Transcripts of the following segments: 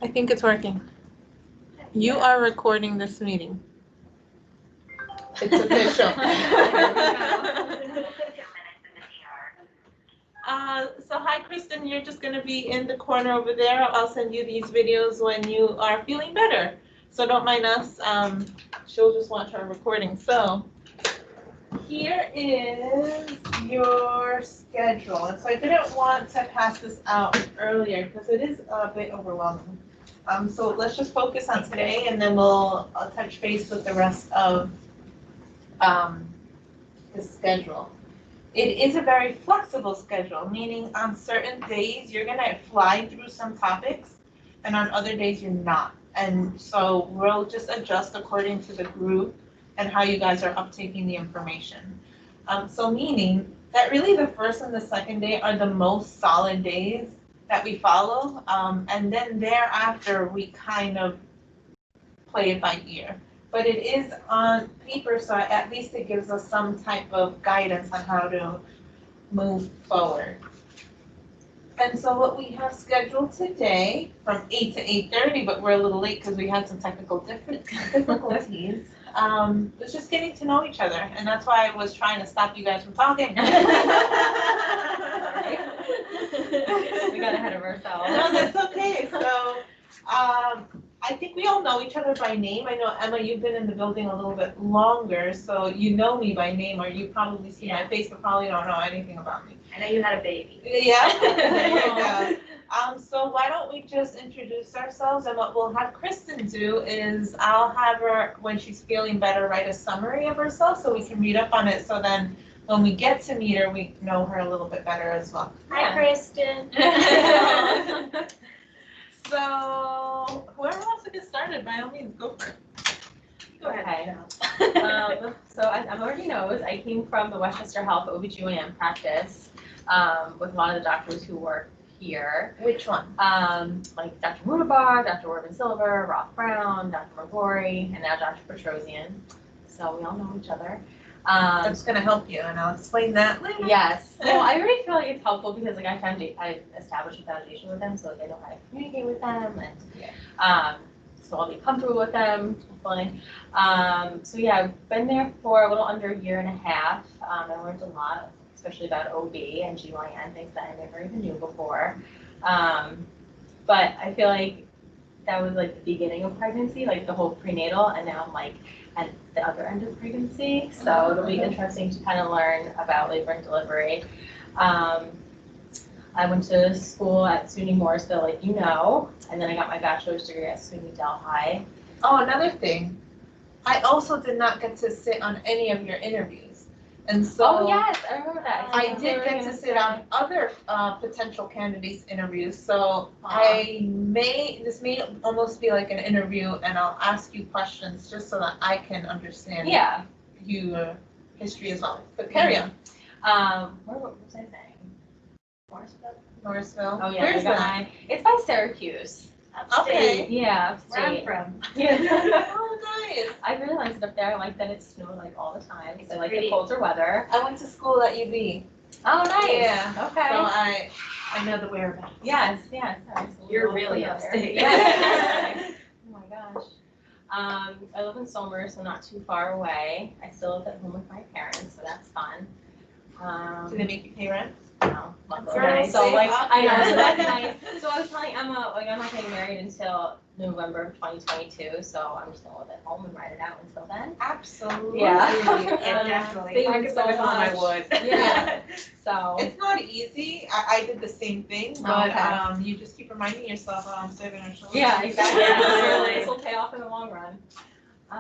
I think it's working. You are recording this meeting. It's official. So hi, Kristen, you're just gonna be in the corner over there. I'll send you these videos when you are feeling better. So don't mind us, she'll just watch our recording. So here is your schedule. And so I didn't want to pass this out earlier because it is a bit overwhelming. So let's just focus on today and then we'll touch base with the rest of the schedule. It is a very flexible schedule, meaning on certain days, you're gonna fly through some topics, and on other days, you're not. And so we'll just adjust according to the group and how you guys are uptaking the information. So meaning that really the first and the second day are the most solid days that we follow, and then thereafter, we kind of play it by ear. But it is on paper, so at least it gives us some type of guidance on how to move forward. And so what we have scheduled today from 8 to 8:30, but we're a little late because we had some technical difficulties, was just getting to know each other. And that's why I was trying to stop you guys from talking. We got ahead of ourselves. No, that's okay. So, I think we all know each other by name. I know, Emma, you've been in the building a little bit longer, so you know me by name, or you probably see my face, but probably don't know anything about me. I know you had a baby. Yeah, there you go. So why don't we just introduce ourselves, and what we'll have Kristen do is I'll have her, when she's feeling better, write a summary of herself so we can read up on it, so then when we get to meet her, we know her a little bit better as well. Hi, Kristen. So whoever wants to get started, by all means, go for it. Go ahead. So as Emma already knows, I came from the Westchester Health OBGYN practice with a lot of the doctors who work here. Which one? Like Dr. Mudabar, Dr. Orban Silver, Roth Brown, Dr. Magori, and now Dr. Petrosian. So we all know each other. That's gonna help you, and I'll explain that later. Yes. Well, I already feel like it's helpful because like I established a foundation with them, so like I know how to communicate with them, and so I'll be comfortable with them, hopefully. So yeah, I've been there for a little under a year and a half. I learned a lot, especially about OB and GYN, things that I never even knew before. But I feel like that was like the beginning of pregnancy, like the whole prenatal, and now I'm like at the other end of pregnancy. So it'll be interesting to kind of learn about labor and delivery. I went to school at SUNY Morrisville, like you know, and then I got my bachelor's degree at SUNY Delhi. Oh, another thing, I also did not get to sit on any of your interviews. And so Oh yes, I remember that. I did get to sit on other potential candidates' interviews, so this may almost be like an interview, and I'll ask you questions just so that I can understand your history as well. But carry on. What was I saying? Morrisville. Oh yeah, Where's that? It's by Syracuse. Okay. Yeah, Where I'm upstate. from. Yeah. Oh, nice. I really liked it up there. I like that it snowed like all the time. It's I like the pretty. colder weather. I went to school at UB. Oh, nice. Yeah. Okay. So I know the whereabouts. Yes. Nice. You're really Familiar. upstate. Yeah. Oh my gosh. I live in Somers, so not too far away. I still live at home with my parents, so that's fun. Do they make you pay rent? No, luckily. Girls, So like, save up. I know, so that's nice. So I was telling Emma, like, I'm not getting married until November of 2022, so I'm just gonna live at home and ride it out until then. Absolutely. Yeah. Yeah, definitely. Thank If I you could so live at home, I much. would. Yeah. So. It's not easy. I did the same thing, but Okay. you just keep reminding yourself, oh, I'm saving our children. Yeah, exactly. Yeah. This will pay off in the long run. Yeah. I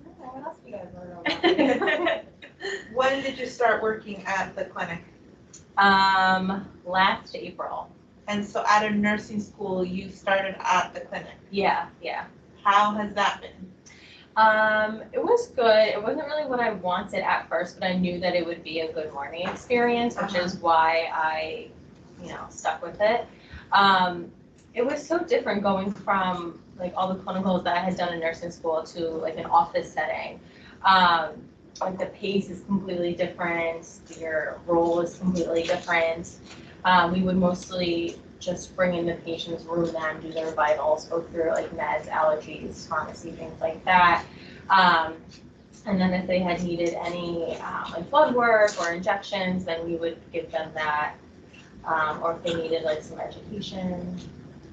don't know, what else do you guys want to know about me? When did you start working at the clinic? Last April. And so out of nursing school, you started at the clinic. Yeah. How has that been? It was good. It wasn't really what I wanted at first, but I knew that it would be a good learning experience, which is why I, stuck with it. It was so different going from like all the clinicals that I had done in nursing school to like an office setting. Like the pace is completely different. Your role is completely different. We would mostly just bring in the patients, room them, do their vitals, go through like meds, allergies, pharmacy, things like that. And then if they had needed any like blood work or injections, then we would give them that. Or if they needed like some education.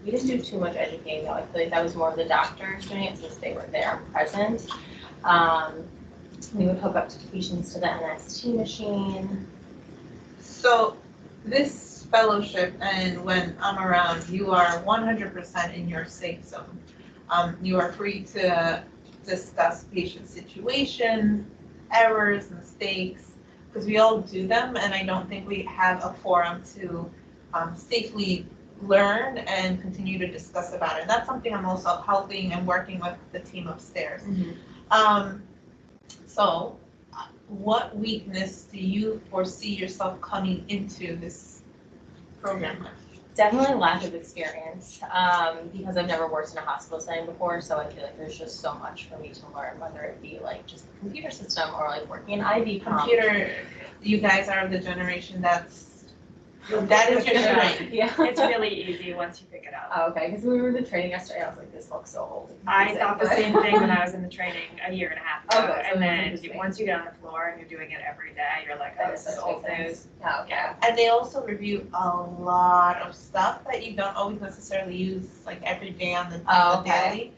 We just do too much educating though. I feel like that was more of the doctors doing it since they were there and present. We would hook up to patients to the NST machine. So this fellowship, and when I'm around, you are 100% in your safe zone. You are free to discuss patient situations, errors, mistakes, because we all do them, and I don't think we have a forum to safely learn and continue to discuss about it. And that's something I'm also helping and working with the team upstairs. So what weakness do you foresee yourself coming into this program with? Definitely lack of experience, because I've never worked in a hospital setting before, so I feel like there's just so much for me to learn, whether it be like just the computer system or like working in IV pump. Computer, you guys are of the generation that is your strength. Yeah. It's really easy once you pick it up. Oh, okay, because when we were in the training yesterday, I was like, this looks so old. and I confusing, thought the but- same thing when I was in the training a year and a half ago. Okay, so And it was then interesting. once you get on the floor and you're doing it every day, you're like, oh, That this does is make old sense. news. Oh, okay. And they also review a lot of stuff that you don't always necessarily use like every day on the Oh, the daily.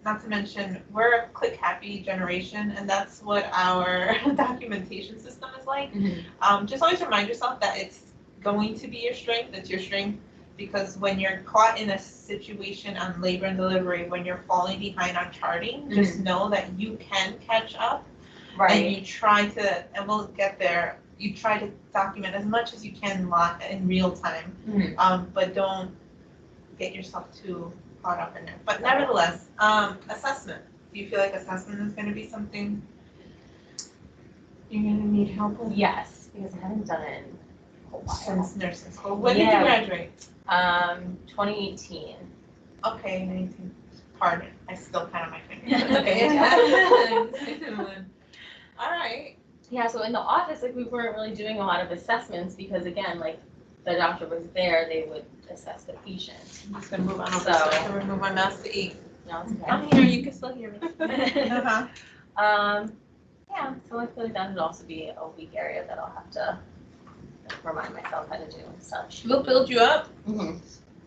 Not to mention, we're a click happy generation, and that's what our documentation system is like. Just always remind yourself that it's going to be your strength, it's your strength, because when you're caught in a situation on labor and delivery, when you're falling behind on charting, just know that you can catch up. And Right. you try to, and we'll get there, you try to document as much as you can in real time, but don't get yourself too caught up in it. But nevertheless, assessment. Do you feel like assessment is going to be something you're going to need help with? Yes, because I haven't done it in a while. Since nursing school. When did you Yeah. graduate? 2018. Okay, 19. Pardon, I still count on my fingers. Okay. All right. Yeah, so in the office, like we weren't really doing a lot of assessments because again, like the doctor was there, they would assess the patient. I'm just gonna move on over So- so I can remove my mask to eat. No, it's okay. I'm here, you can still hear me. Uh-huh. Yeah, so I feel like that would also be a weak area that I'll have to remind myself how to do and such. We'll build you up, Mm-hmm.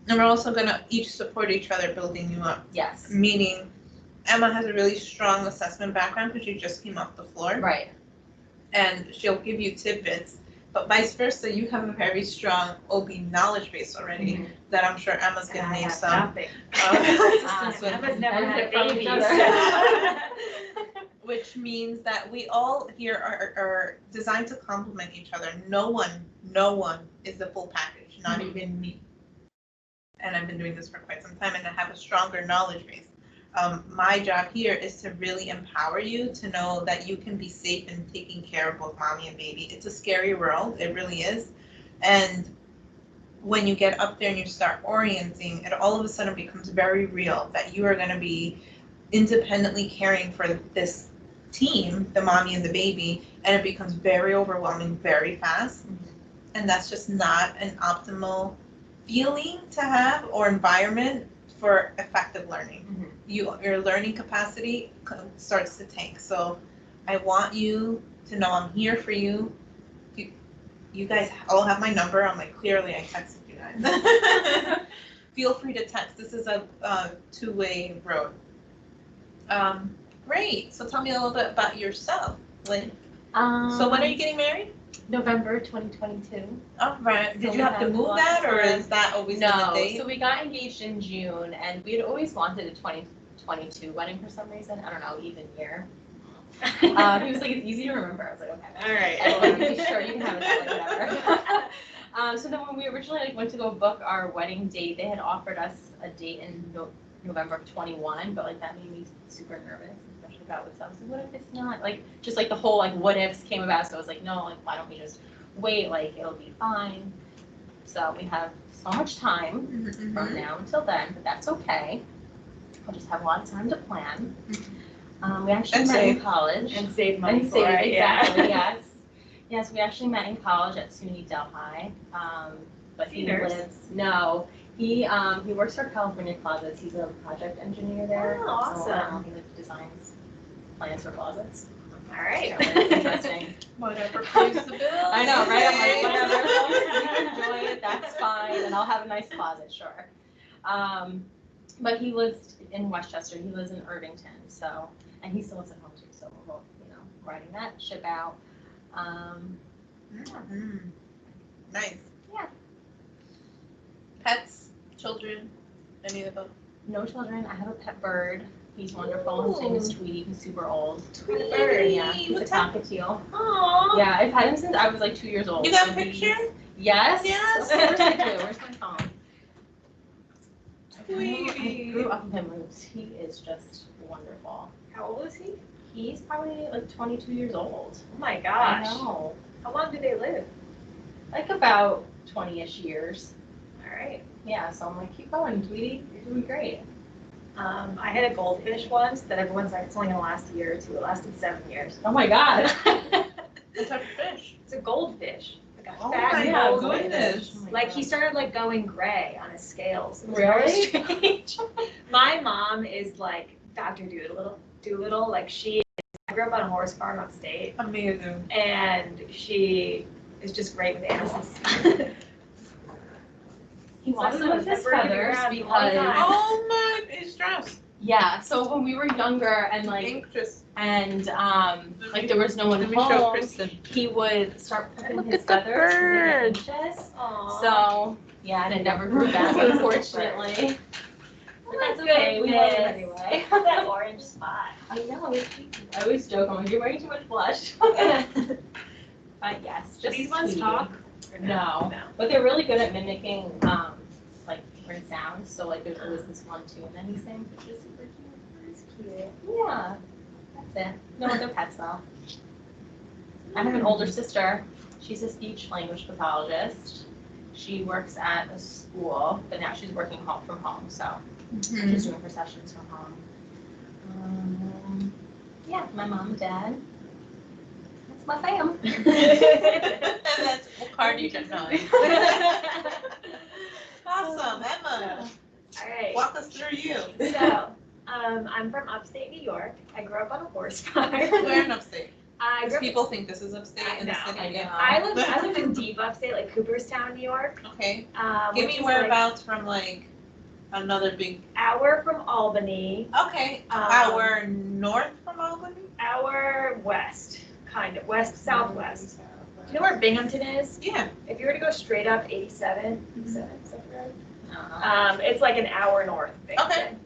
and we're also gonna each support each other building you up. Yes, Meaning, Emma has a really strong assessment background because she just came off the floor, right. and she'll give you tidbits. But vice versa, you have a very strong OB knowledge base already that I'm sure Emma's And gonna I need have some nothing. assistance with. Emma's never had Benefit from each babies. other. Which means that we all here are designed to complement each other. No one is the full package, not even me. And I've been doing this for quite some time, and I have a stronger knowledge base. My job here is to really empower you to know that you can be safe in taking care of both mommy and baby. It's a scary world, it really is. And when you get up there and you start orienting, it all of a sudden becomes very real that you are gonna be independently caring for this team, the mommy and the baby, and it becomes very overwhelming very fast. And that's just not an optimal feeling to have or environment for effective learning. Your learning capacity starts to tank. So I want you to know I'm here for you. You guys all have my number. I'm like, clearly I texted you guys. Feel free to text. This is a two-way road. Great. So tell me a little bit about yourself, Lynn. So when are you getting married? November 2022. Oh, right. Did So you we have to have move lots that, of or time. is that always been the No, date? so we got engaged in June, and we had always wanted a 2022 wedding for some reason. I don't know, even year. He was like, it's easy to remember. I was like, okay. All right. I will be sure you can have it, like, whatever. So then when we originally went to go book our wedding date, they had offered us a date in November of 21, but like that made me super nervous, especially about what's up. So what if it's not? Like, just like the whole like what ifs came about. So I was like, no, like why don't we just wait? Like it'll be fine. So we have so much time from now until then, but that's okay. We'll just have a lot of time to plan. We actually And met in save. college. And save money And for save, it, yeah. exactly, yes. Yes, we actually met in college at SUNY Delhi. But he Peters? he works for California Closets. He's a project engineer there. Oh, awesome. So he designs plans for closets. All right. So it's interesting. Whatever pays the bills. I know, right? I'm like, whatever, as long as you enjoy it, that's fine, and I'll have a nice closet, sure. But he lives in Westchester. He lives in Irvington, so, and he still lives at home too. So we're both, riding that ship out. Nice. Yeah. Pets, children, any of them? No children. I have a pet bird. He's wonderful. His name is Tweety. He's super old. Tweety. Bird, yeah. He's a What type? cockatiel. Aww. Yeah, I've had him since I was like 2 years old. You got a So he's- picture? Yes. Yes. Of course I do. Where's my phone? Tweety. I grew up with him. He is just wonderful. How old is he? He's probably like 22 years old. Oh my I gosh. know. How long do they live? Like about 20-ish years. All right. Yeah, so I'm like, keep going, Tweety. You're doing great. I had a goldfish once that everyone's like, it's only gonna last a year or two. It lasted 7 years. Oh my God. What type of fish? It's a goldfish. Like a Oh fat my goldfish. goodness. Like he started like going gray on his scales. It was Really? very strange. My mom is like Dr. Doolittle. Like I grew up on a horse farm upstate, Amazing. and she is just great with animals. He wants So to with his we're gonna be feathers around a long because, time. Oh my, it's stressed. yeah, so when we were younger and like, like there was no one Let me show home, Kristen. he would start putting Look his at the feathers to bird. get anxious. Aw. So, yeah, and it never grew back, unfortunately. But that's okay, we love him anyway. That orange spot. I know, I always joke, I'm like, you're wearing too much blush. But yes, Do just these ones sweet. talk? Or No. But they're really good at mimicking, like different sounds, so like there's always this one too, and then he sings, which is super cute. That's cute. Yeah, that's it. No other pets though. I have an older sister. She's a speech language pathologist. She works at a school, but now she's working from home, so she's doing her sessions from home. Yeah, my mom and dad. That's my fam. And that's what card you just know. Awesome, Emma. All right. Walk us through you. So, I'm from upstate New York. I grew up on a horse farm. Where in upstate? I Because grew up. people think this is upstate in the I know, city. I know. I lived in deep upstate, like Cooperstown, New York. Okay, give Which me is, like, whereabouts from like another big, hour from Albany, okay, hour north from Albany? hour west, kind of southwest. Do you know where Binghamton is? Yeah. If you were to go straight up 87, is that right? Uh-huh. It's like an hour north of Binghamton.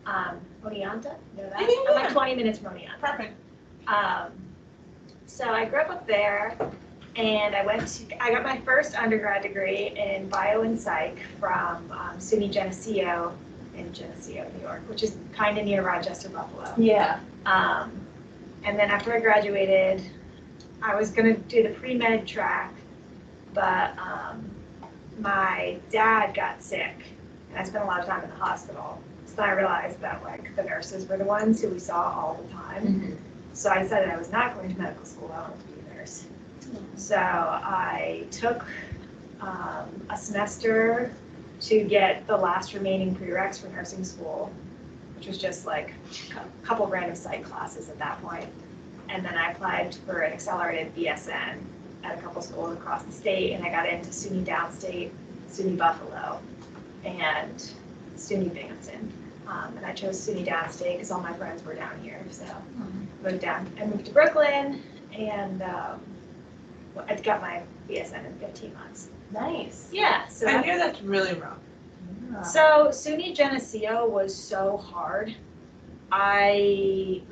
Okay. Oneonta, you know that? Yeah. I'm like 20 minutes from Oneonta. Perfect. So I grew up there, and I got my first undergrad degree in bio and psych from SUNY Geneseo in Geneseo, New York, which is kind of near Rochester, Buffalo. Yeah. And then after I graduated, I was gonna do the pre-med track, but my dad got sick, and I spent a lot of time in the hospital. So then I realized that like the nurses were the ones who we saw all the time. So I decided I was not going to medical school. I wanted to be a nurse. So I took a semester to get the last remaining prereqs for nursing school, which was just like a couple random psych classes at that point. And then I applied for an accelerated BSN at a couple schools across the state, and I got into SUNY Downstate, SUNY Buffalo, and SUNY Binghamton. And I chose SUNY Downstate because all my friends were down here, so I moved to Brooklyn, and I got my BSN in 15 months. Nice. Yeah, so I hear that's really rough. So SUNY Geneseo was so hard. The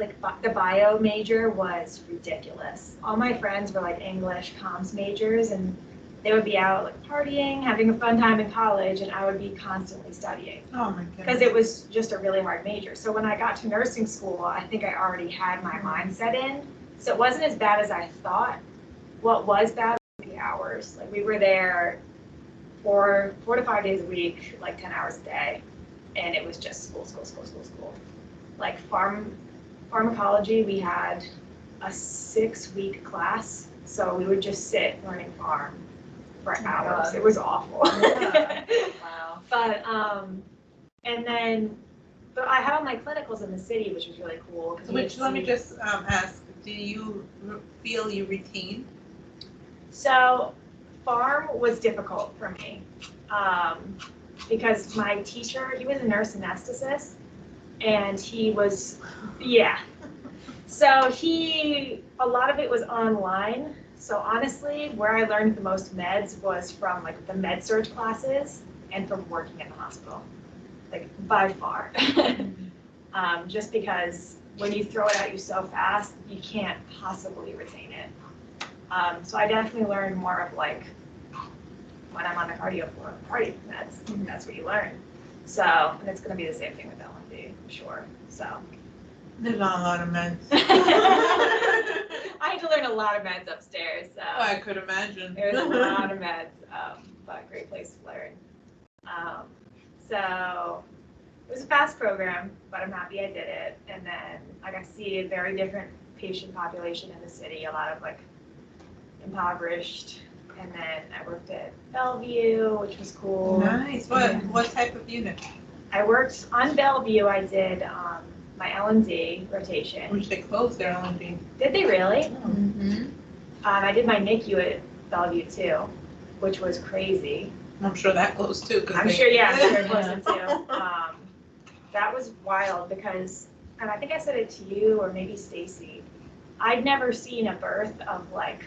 bio major was ridiculous. All my friends were like English comms majors, and they would be out like partying, having a fun time in college, and I would be constantly studying Oh my goodness. because it was just a really hard major. So when I got to nursing school, I think I already had my mindset in. So it wasn't as bad as I thought. What was bad was the hours. Like we were there 4 to 5 days a week, like 10 hours a day, and it was just school. Like pharmacology, we had a 6-week class, So we would just sit learning farm for Oh my hours. God. It was awful. Yeah. Wow. But, and then, but I had all my clinicals in the city, which was really cool. 'Cause we Which, had let me seen- just ask, do you feel you retained? So farm was difficult for me, because my teacher, he was a nurse anesthetist, and he was, yeah. So a lot of it was online. So honestly, where I learned the most meds was from like the med surg classes and from working in the hospital, like by far. Just because when you throw it at you so fast, you can't possibly retain it. So I definitely learned more of like when I'm on the cardio floor, cardio meds, that's what you learn. So, and it's gonna be the same thing with LMD, I'm sure, so. There's not a lot of meds. I had to learn a lot of meds upstairs, so. I could imagine. There's a lot of meds, but great place to learn. So it was a fast program, but I'm happy I did it. And then I got to see a very different patient population in the city, a lot of like impoverished. And then I worked at Bellevue, which was cool. Nice. What type of unit? I worked on Bellevue. I did my L&D rotation. Which they closed their LNG. Did they really? Mm-hmm. I did my NICU at Bellevue too, which was crazy. I'm sure that closed too. I'm sure it wasn't too. That was wild because, and I think I said it to you or maybe Stacy, I'd never seen a birth of like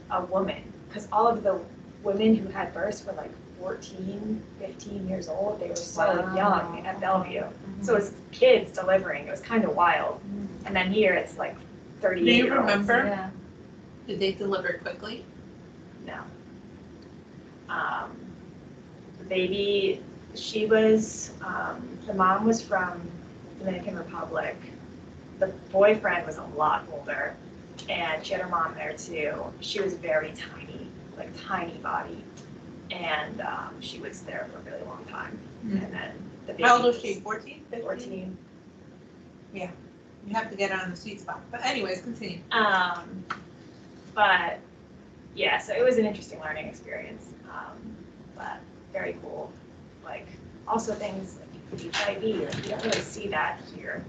a woman, because all of the women who had births were like 14, 15 years old. They were so Wow. young at Bellevue. So it was kids delivering. It was kind of wild. And then here it's like 38 Do you year olds. remember? Yeah. Did they deliver quickly? No. The baby, she was, the mom was from Dominican Republic. The boyfriend was a lot older, and she had her mom there too. She was very tiny, like tiny body, and she was there for a really long time. Mm. And then the baby How old was she? 14? 15? 14. You have to get her on the sweet spot. But anyways, continue. But yeah, so it was an interesting learning experience, but very cool. Like also things like HIV, like you don't really see that here.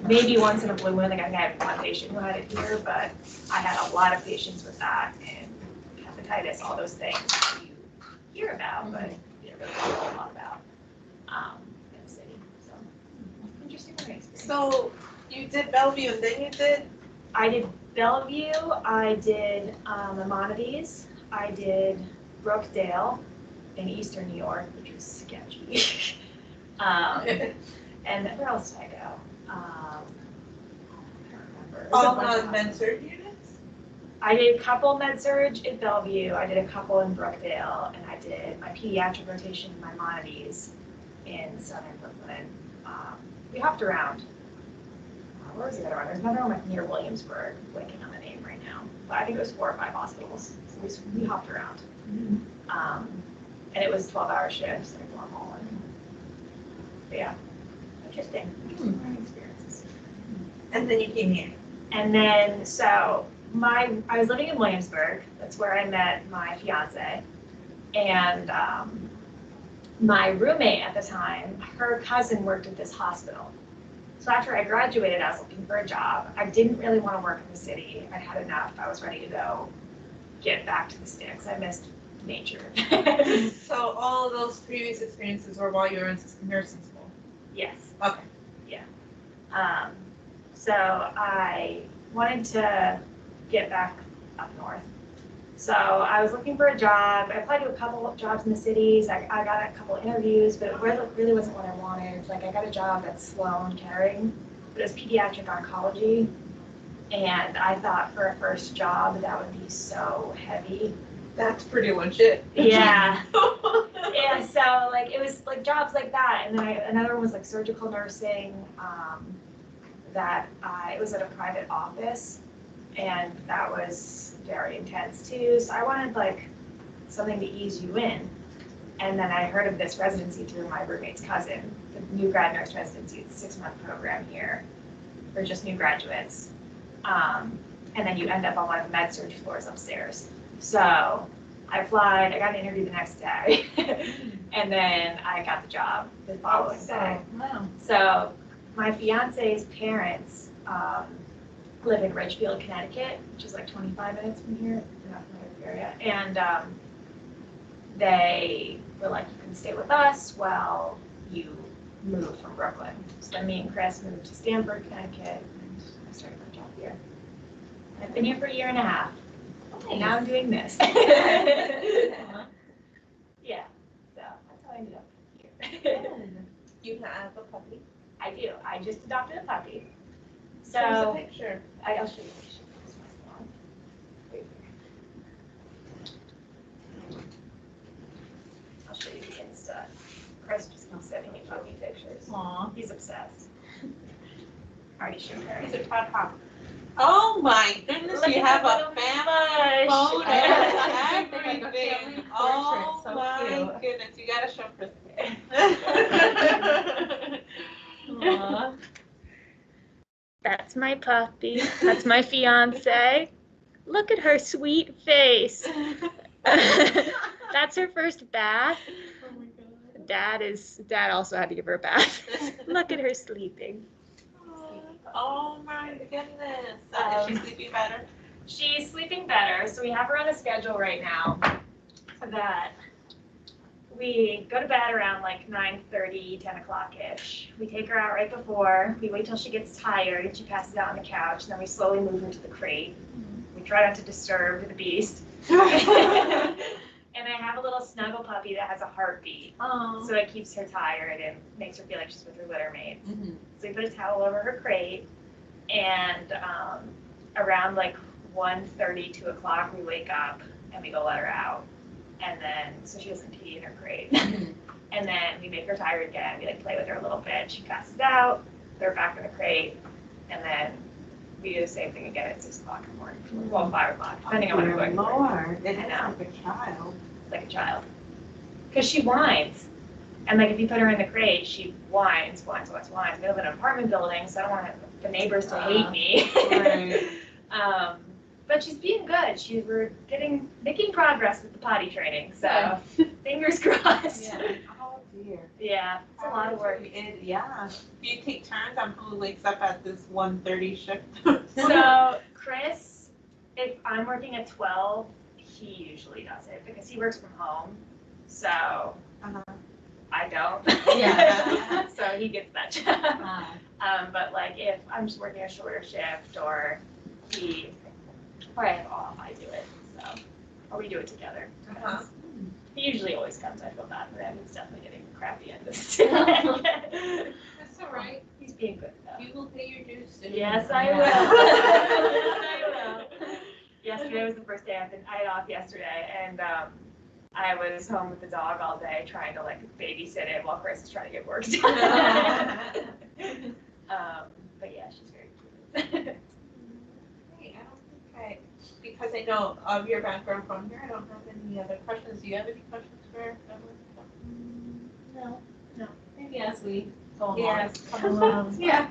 Maybe once in a blue moon, like I had one patient who had it here, but I had a lot of patients with that and hepatitis, all those things that you hear about, but you don't really know a lot about in the city. So interesting learning experience. So you did Bellevue and then you did? I did Bellevue, I did Maimonides, I did Brookdale in Eastern New York, which was sketchy. And where else did I go? I don't remember. It was a All bunch of med-surg units? I did a couple med-surg at Bellevue, I did a couple in Brookdale, and I did my pediatric rotation in Maimonides in southern Brooklyn. We hopped around. Where was the other one? There's another one like near Williamsburg, blanking on the name right now. But I think it was 4 or 5 hospitals. So we hopped around. And it was 12-hour shifts, like normal. But yeah, interesting. Interesting learning experiences. And then you came here. And then, so I was living in Williamsburg. That's where I met my fiance. And my roommate at the time, her cousin worked at this hospital. So after I graduated, I was looking for a job. I didn't really want to work in the city. I'd had enough. I was ready to go get back to the sticks. I missed nature. So all of those previous experiences were while you were in nursing school? Yes. Okay. So I wanted to get back up north. So I was looking for a job. I applied to a couple of jobs in the cities. I got a couple of interviews, but it really wasn't what I wanted. Like I got a job at Sloan Kettering, but it was pediatric oncology. And I thought for a first job that would be so heavy. That's pretty legit. Yeah. Yeah, so like it was like jobs like that. And then another one was like surgical nursing, it was at a private office, and that was very intense too. So I wanted like something to ease you in. And then I heard of this residency through my roommate's cousin, the new grad nurse residency. It's a 6-month program here for just new graduates. and then you end up on one of the med surg floors upstairs. So I applied, I got an interview the next day, and then I got the job the following day. Wow. So my fiance's parents live in Ridgefield, Connecticut, which is like 25 minutes from here, not from the area. And they were like, you can stay with us while you move from Brooklyn. So then me and Chris moved to Stamford, Connecticut, and I started my job here. I've been here for a year and a half, and now I'm doing this. Yeah, so that's how I ended up here. You have a puppy. I do. I just adopted a puppy. Show us a So picture. I'll show you. This one. Wait here. I'll show you the Insta. Chris just keeps sending me puppy pictures. Aw. He's obsessed. Already showed her. He's a proud pop. Oh my goodness, Look you at have the a little family bush. photo, Like a everything. family Oh portrait, so my cute. goodness, you gotta show Chris. Aw. That's my puppy. That's my fiance. Look at her sweet face. That's her first bath. Oh my God. Dad also had to give her a bath. Look at her sleeping. Oh my goodness. Is she sleeping better? She's sleeping better, so we have her on a schedule right now that we go to bed around like 9:30, 10 o'clock-ish. We take her out right before, we wait till she gets tired and she passes out on the couch, and then we slowly move her to the crate. We try not to disturb the beast. And I have a little snuggle puppy that has a heartbeat, Oh. so it keeps her tired and makes her feel like she's with her litter mates. Mhm. So we put a towel over her crate, and around like 1:30, 2 o'clock, we wake up and we go let her out. And then, so she doesn't pee in her crate. And then we make her tired again. We like play with her a little bit. She passes out, put her back in the crate, and then we do the same thing again at 6 o'clock in the morning. Well, 5 o'clock, depending on when we're going to work. Lord, it I is know. like a child. Like a child. Because she whines. And like if you put her in the crate, she whines. We live in an apartment building, so I don't want the neighbors to hate me. Right. But she's being good. We're making progress with the potty training, so fingers crossed. Yeah. Oh dear. Yeah, it's a lot of work. Yeah. Do you take turns on who wakes up at this 1:30 shift? So Chris, if I'm working at 12, he usually does it because he works from home. So Uh-huh. I don't. Yeah. So he gets that job. But like if I'm just working a shorter shift or I have off, I do it. So, or we do it together. Uh-huh. He usually always comes. I feel bad for him. He's definitely getting a crappy end of the stick. That's all right. He's being good though. You will pay your dues soon. Yes, I will. Yes, I will. Yesterday was the first day I had off yesterday, and I was home with the dog all day trying to like babysit it while Chris is trying to get work done. But yeah, she's very cute. Hey, I don't think because I know of your background from here, I don't have any other questions. Do you have any questions for Evelyn? No. Maybe as we go along. Yes, come along. Yeah.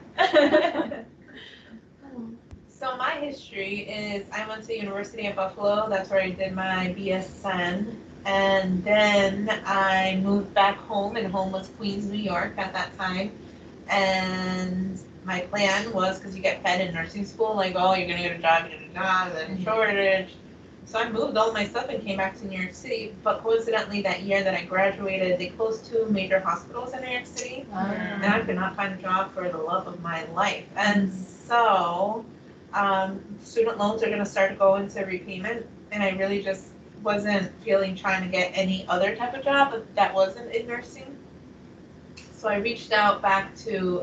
So my history is I went to University of Buffalo. That's where I did my BSN. And then I moved back home, and home was Queens, New York at that time. And my plan was, because you get fed in nursing school, like, oh, you're going to get a job, then shortage. So I moved all my stuff and came back to New York City. But coincidentally, that year that I graduated, they closed 2 major hospitals in New York City. And I could not find a job for the love of my life. And so student loans are going to start to go into repayment. And I really just wasn't feeling trying to get any other type of job that wasn't in nursing. So I reached out back to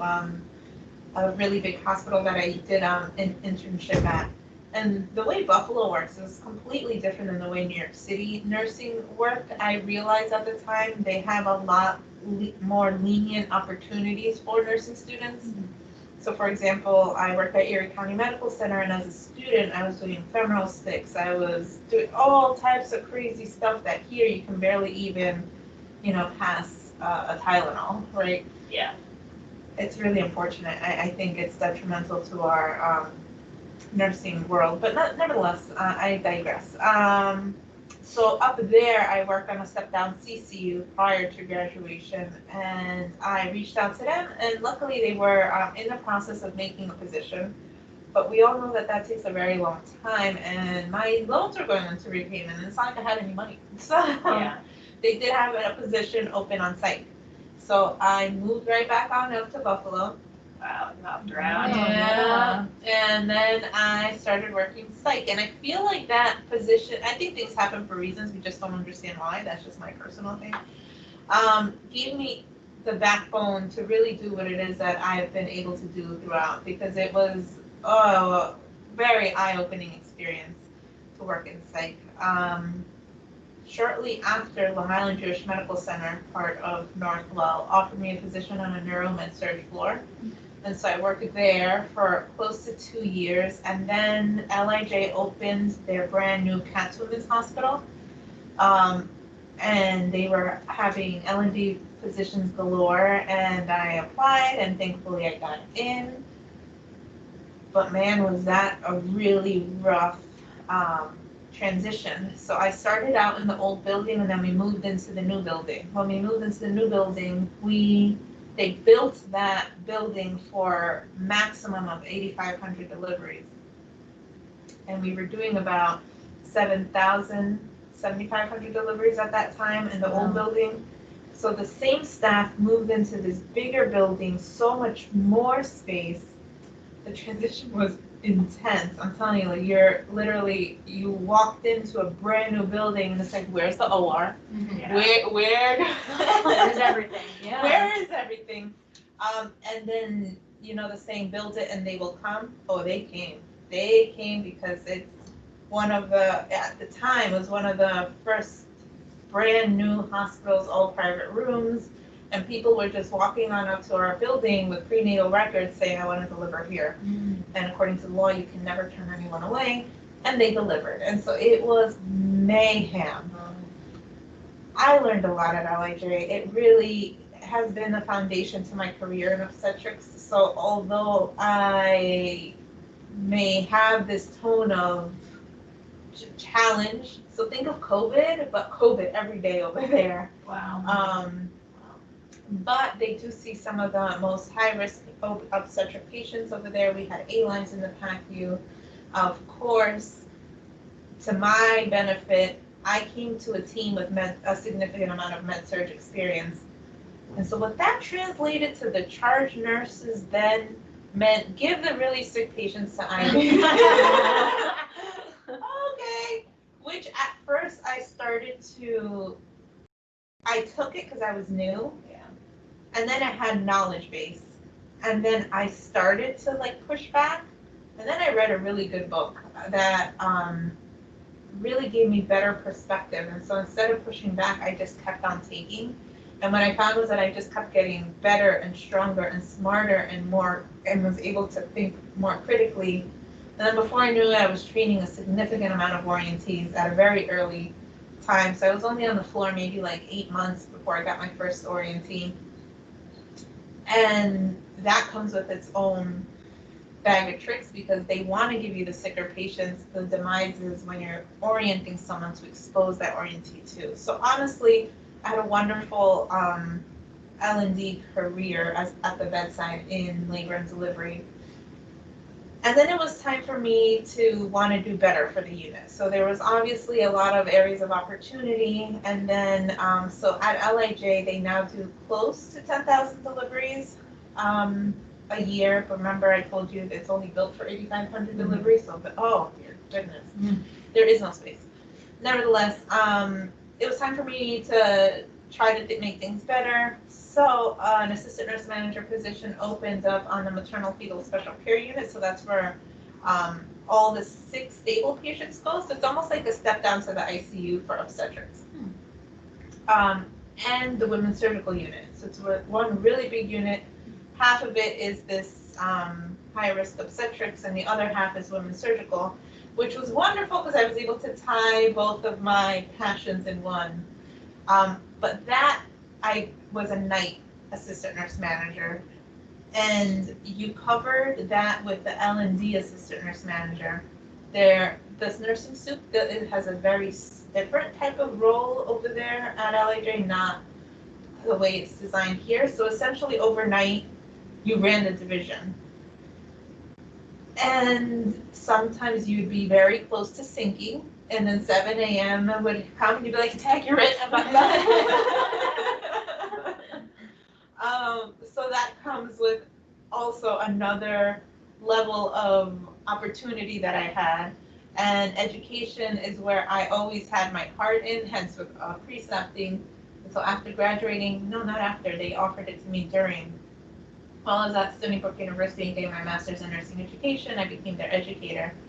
a really big hospital that I did an internship at. And the way Buffalo works is completely different than the way New York City nursing worked. I realized at the time they have a lot more lenient opportunities for nursing students. So for example, I worked at Erie County Medical Center, and as a student, I was doing femoral sticks. I was doing all types of crazy stuff that here you can barely even, pass a Tylenol, right? Yeah. It's really unfortunate. I think it's detrimental to our nursing world, but nevertheless, I digress. So up there, I worked on a step-down CCU prior to graduation, and I reached out to them, and luckily they were in the process of making a position. But we all know that that takes a very long time, and my loans are going into repayment, and it's not like I had any money. So Yeah. they did have a position open on site. So I moved right back on up to Buffalo. Wow, hopped around. Yeah. And then I started working psych, and I feel like that position, I think things happen for reasons, we just don't understand why, that's just my personal thing. Gave me the backbone to really do what it is that I've been able to do throughout, because it was a very eye-opening experience to work in psych. Shortly after, Long Island Jewish Medical Center, part of Northwell, offered me a position on a neuromed surg floor. And so I worked there for close to 2 years, and then LIJ opened their brand new Katz Women's Hospital. And they were having L&D positions galore, and I applied, and thankfully I got in. But man, was that a really rough transition. So I started out in the old building, and then we moved into the new building. When we moved into the new building, they built that building for maximum of 8,500 deliveries. And we were doing about 7,000, 7,500 deliveries at that time in the old building. So the same staff moved into this bigger building, so much more space. The transition was intense. I'm telling you, like, you walked into a brand new building, and it's like, where's the OR? Yeah. Where? There's everything. Yeah. Where is everything? And then, the saying, build it and they will come. Oh, they came. They came because it's at the time, was one of the first brand new hospitals, all private rooms. And people were just walking on up to our building with prenatal records saying, I want to deliver here. And according to the law, you can never turn anyone away. And they delivered. And so it was mayhem. I learned a lot at LIJ. It really has been the foundation to my career in obstetrics. So although I may have this tone of challenge, so think of COVID, but COVID every day over there. Wow. But they do see some of the most high-risk obstetric patients over there. We had A-lines in the PACU. Of course, to my benefit, I came to a team with a significant amount of med-surg experience. And so what that translated to the charge nurses then meant give the really sick patients to IV. Okay. Which at first I took it because I was new. Yeah. And then I had knowledge base. And then I started to push back. And then I read a really good book that really gave me better perspective. And so instead of pushing back, I just kept on taking. And what I found was that I just kept getting better and stronger and smarter and was able to think more critically. And then before I knew it, I was training a significant amount of orientees at a very early time. So I was only on the floor maybe 8 months before I got my first orientee. And that comes with its own bag of tricks because they want to give you the sicker patients. The demise is when you're orienting someone to expose that orientee to. So honestly, I had a wonderful L&D career at the bedside in labor and delivery. And then it was time for me to want to do better for the unit. So there was obviously a lot of areas of opportunity. And then, so at LIJ, they now do close to 10,000 deliveries a year. But remember, I told you it's only built for 8,500 deliveries. So, oh, dear goodness, there is no space. Nevertheless, it was time for me to try to make things better. So an assistant nurse manager position opened up on the maternal fetal special care unit. So that's where all the sick stable patients go. So it's almost like a step down to the ICU for obstetrics. And the women's surgical unit. So it's one really big unit. Half of it is this high risk obstetrics and the other half is women's surgical, which was wonderful because I was able to tie both of my passions in one. But that I was a night assistant nurse manager. And you covered that with the L&D assistant nurse manager. This nursing soup, it has a very different type of role over there at LAJ, not the way it's designed here. So essentially overnight, you ran the division. And sometimes you'd be very close to sinking, and then 7 a.m. would come and you'd be like, tag, you're in, I'm back. So that comes with also another level of opportunity that I had. And education is where I always had my heart in, hence with precepting. And so after graduating, no, not after, they offered it to me during. While I was at Stony Brook University getting my master's in nursing education, I became their educator.